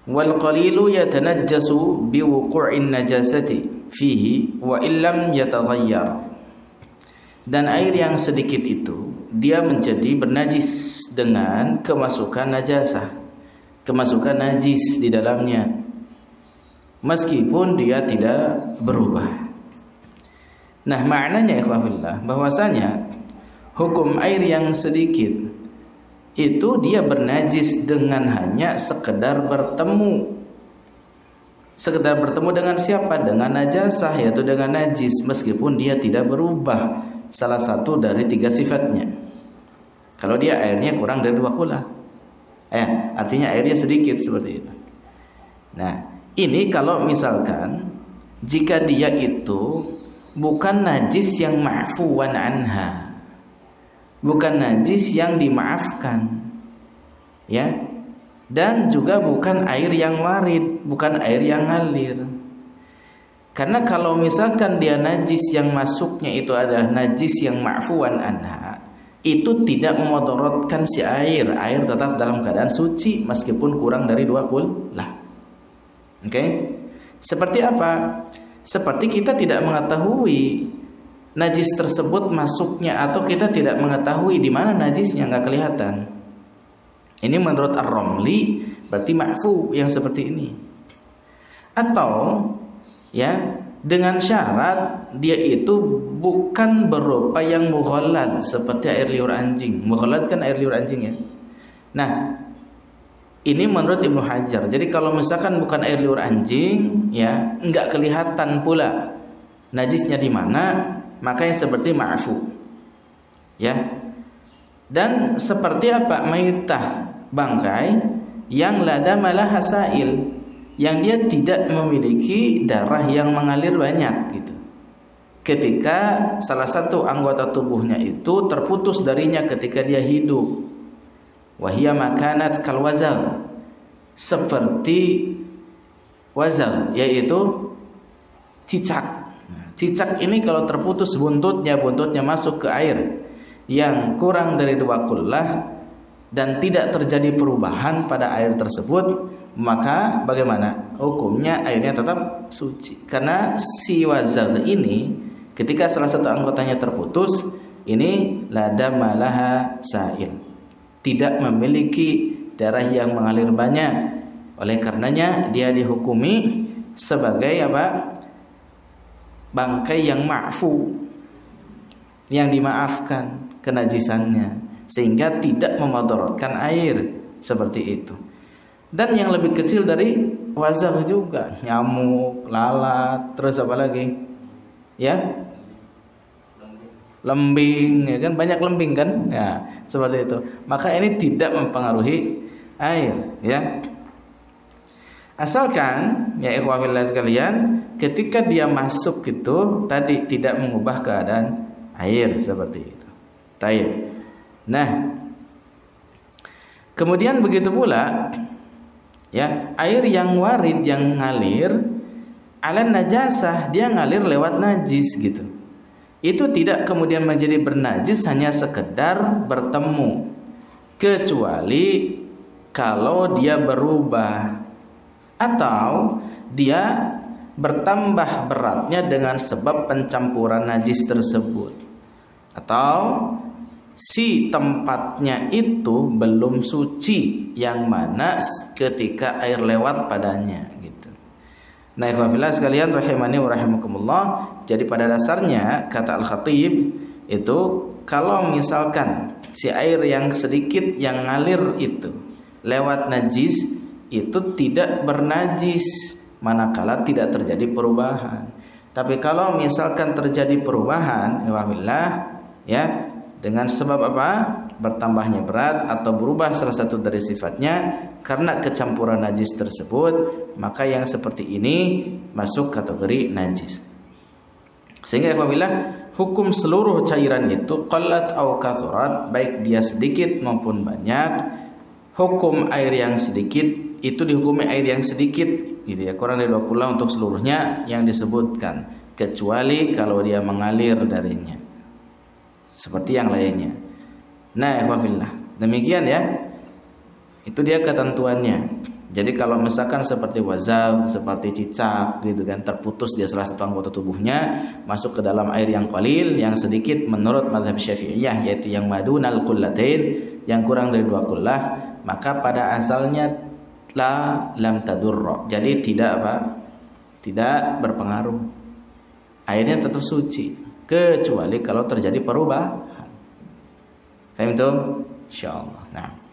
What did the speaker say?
wal qalilu yatanajjasu biwuqu'in najasati fihi wa illam yataghayyar. Dan air yang sedikit itu dia menjadi bernajis dengan kemasukan najasah, kemasukan najis di dalamnya, meskipun dia tidak berubah. Nah, maknanya ikhwah fillah bahwasanya hukum air yang sedikit itu dia bernajis dengan hanya sekedar bertemu. Sekedar bertemu dengan siapa? Dengan najasah, yaitu dengan najis, meskipun dia tidak berubah salah satu dari 3 sifatnya. Kalau dia airnya kurang dari 2 kula, artinya airnya sedikit seperti itu. Nah, ini kalau misalkan jika dia itu bukan najis yang ma'fuwan anha, bukan najis yang dimaafkan, ya, dan juga bukan air yang warid, bukan air yang ngalir. Karena kalau misalkan dia najis yang masuknya itu adalah najis yang ma'fuwan anha, itu tidak memudaratkan si air. Air tetap dalam keadaan suci meskipun kurang dari 2 kullah. Oke? Seperti apa? Seperti kita tidak mengetahui najis tersebut masuknya, atau kita tidak mengetahui di mana najisnya, nggak kelihatan. Ini menurut Ar-Ramli berarti ma'fu yang seperti ini. Atau ya, dengan syarat dia itu bukan berupa yang mughallad seperti air liur anjing. Mughallad kan air liur anjing ya. Nah, ini menurut Ibnu Hajar. Jadi kalau misalkan bukan air liur anjing, ya, enggak kelihatan pula najisnya di mana, maka yang seperti ma'fu. Ya. Dan seperti apa? Maitah, bangkai yang lada malah hasail, yang dia tidak memiliki darah yang mengalir banyak gitu. Ketika salah satu anggota tubuhnya itu terputus darinya ketika dia hidup. Wahia makanat kal wazal, seperti wazal, yaitu cicak. Cicak ini kalau terputus buntutnya masuk ke air yang kurang dari 2 kullah dan tidak terjadi perubahan pada air tersebut, maka bagaimana? Hukumnya airnya tetap suci. Karena si wazal ini ketika salah satu anggotanya terputus, ini lada malaha sa'il, tidak memiliki darah yang mengalir banyak. Oleh karenanya dia dihukumi sebagai apa? Bangkai yang ma'fu, yang dimaafkan kenajisannya, sehingga tidak memudaratkan air seperti itu. Dan yang lebih kecil dari wazah juga, nyamuk, lalat, terus apa lagi? Ya, lembing, ya kan, banyak lembing kan? Ya, seperti itu. Maka ini tidak mempengaruhi air, ya. Asalkan ya ikhwah fillah sekalian, ketika dia masuk itu tadi tidak mengubah keadaan air seperti itu. Taib. Nah, kemudian begitu pula ya, air yang warid, yang ngalir ala najasah, dia ngalir lewat najis gitu. Itu tidak kemudian menjadi bernajis hanya sekedar bertemu, kecuali kalau dia berubah atau dia bertambah beratnya dengan sebab pencampuran najis tersebut, atau si tempatnya itu belum suci, yang mana ketika air lewat padanya gitu. Nah, ikhwafillah sekalian rahimani wa rahimakumullah, jadi pada dasarnya kata Al-Khatib itu, kalau misalkan si air yang sedikit yang ngalir itu lewat najis, itu tidak bernajis manakala tidak terjadi perubahan. Tapi kalau misalkan terjadi perubahan, ya, dengan sebab apa? Bertambahnya berat atau berubah salah satu dari sifatnya karena kecampuran najis tersebut, maka yang seperti ini masuk kategori najis. Sehingga hukum seluruh cairan itu qallat au kathurat, baik dia sedikit maupun banyak, hukum air yang sedikit itu dihukumi air yang sedikit gitu ya, kurang dari 2 kullah untuk seluruhnya yang disebutkan, kecuali kalau dia mengalir darinya seperti yang lainnya. Nah, ikhwafillah, demikian ya, itu dia ketentuannya. Jadi kalau misalkan seperti wazab, seperti cicak gitu kan, terputus di salah satu anggota tubuhnya, masuk ke dalam air yang qalil, yang sedikit menurut mazhab Syafi'iyah, yaitu yang madunal qullatain, yang kurang dari 2 qullah, maka pada asalnya lam tadurra. Jadi tidak apa? Tidak berpengaruh. Airnya tetap suci, kecuali kalau terjadi perubahan. Paham itu? Insyaallah. Nah.